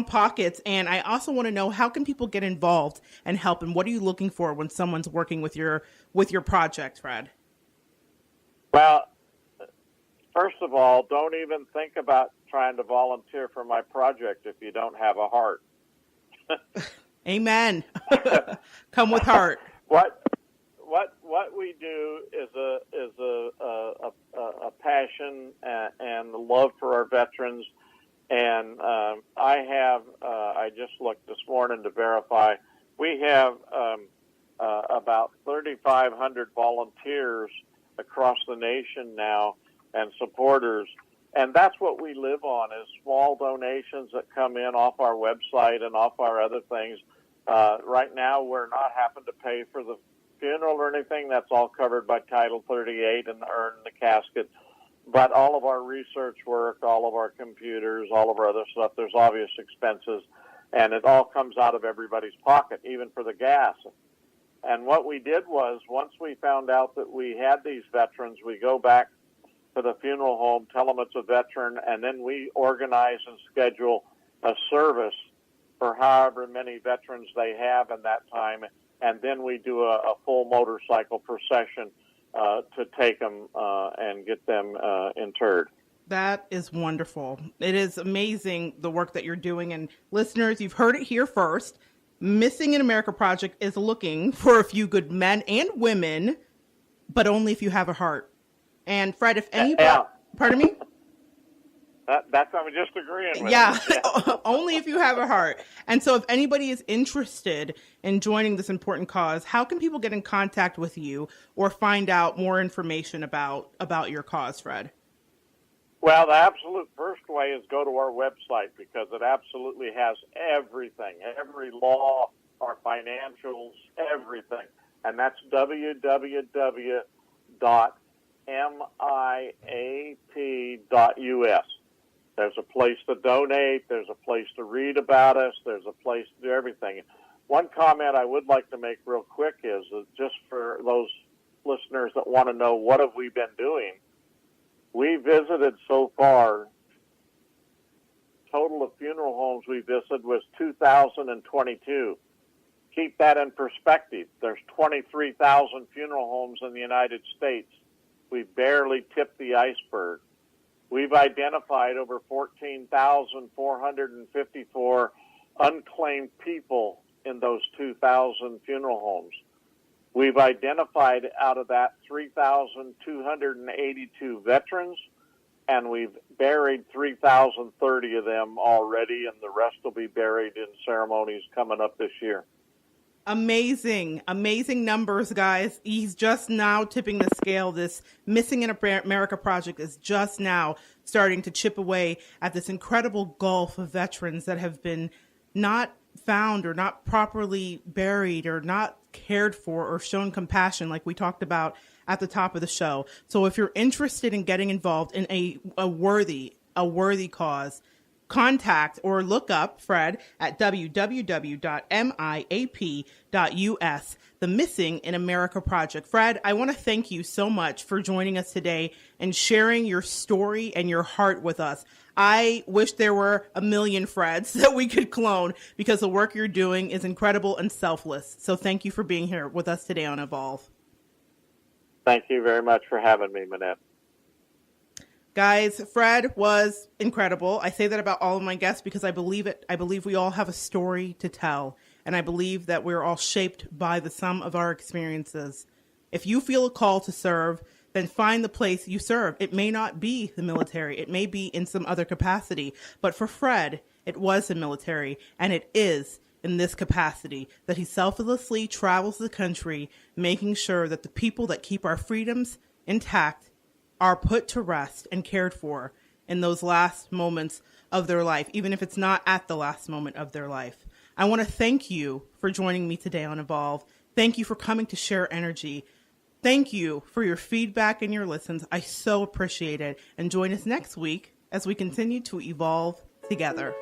pockets. And I also want to know, how can people get involved and help? And what are you looking for when someone's working with your project, Fred? Well, first of all, don't even think about trying to volunteer for my project if you don't have a heart. Amen. Come with heart. What we do is a passion and love for our veterans. And I just looked this morning to verify, we have about 3,500 volunteers across the nation now and supporters. And that's what we live on, is small donations that come in off our website and off our other things. Right now, we're not having to pay for the funeral or anything. That's all covered by Title 38 and the urn and the casket. But all of our research work, all of our computers, all of our other stuff, there's obvious expenses, and it all comes out of everybody's pocket, even for the gas. And what we did was, once we found out that we had these veterans, we go back to the funeral home, tell them it's a veteran, and then we organize and schedule a service for however many veterans they have in that time, and then we do a full motorcycle procession to take them and get them interred. That is wonderful. It is amazing, the work that you're doing. And listeners, you've heard it here first. Missing in America Project is looking for a few good men and women, but only if you have a heart. And Fred, if anybody, pardon me? That's what I'm just agreeing with. Yeah. Only if you have a heart. And so if anybody is interested in joining this important cause, how can people get in contact with you or find out more information about your cause, Fred? Well, the absolute first way is go to our website, because it absolutely has everything, every law, our financials, everything. And that's www.miap.us. There's a place to donate. There's a place to read about us. There's a place to do everything. One comment I would like to make real quick is just for those listeners that want to know what have we been doing. We visited so far, total of funeral homes we visited was 2,022. Keep that in perspective. There's 23,000 funeral homes in the United States. We barely tipped the iceberg. We've identified over 14,454 unclaimed people in those 2,000 funeral homes. We've identified out of that 3,282 veterans, and we've buried 3,030 of them already, and the rest will be buried in ceremonies coming up this year. Amazing, amazing numbers, guys. He's just now tipping the scale. This Missing in America Project is just now starting to chip away at this incredible gulf of veterans that have been not found or not properly buried or not cared for or shown compassion, like we talked about at the top of the show. So if you're interested in getting involved in a worthy cause, contact or look up Fred at www.miap.us, the Missing in America Project. Fred, I want to thank you so much for joining us today and sharing your story and your heart with us. I wish there were a million Freds that we could clone, because the work you're doing is incredible and selfless. So thank you for being here with us today on Evolve. Thank you very much for having me, Monette. Guys, Fred was incredible. I say that about all of my guests because I believe it. I believe we all have a story to tell, and I believe that we're all shaped by the sum of our experiences. If you feel a call to serve, then find the place you serve. It may not be the military. It may be in some other capacity. But for Fred, it was the military, and it is in this capacity that he selflessly travels the country, making sure that the people that keep our freedoms intact are put to rest and cared for in those last moments of their life, even if it's not at the last moment of their life. I want to thank you for joining me today on Evolve. Thank you for coming to share energy. Thank you for your feedback and your listens. I so appreciate it. And join us next week as we continue to evolve together.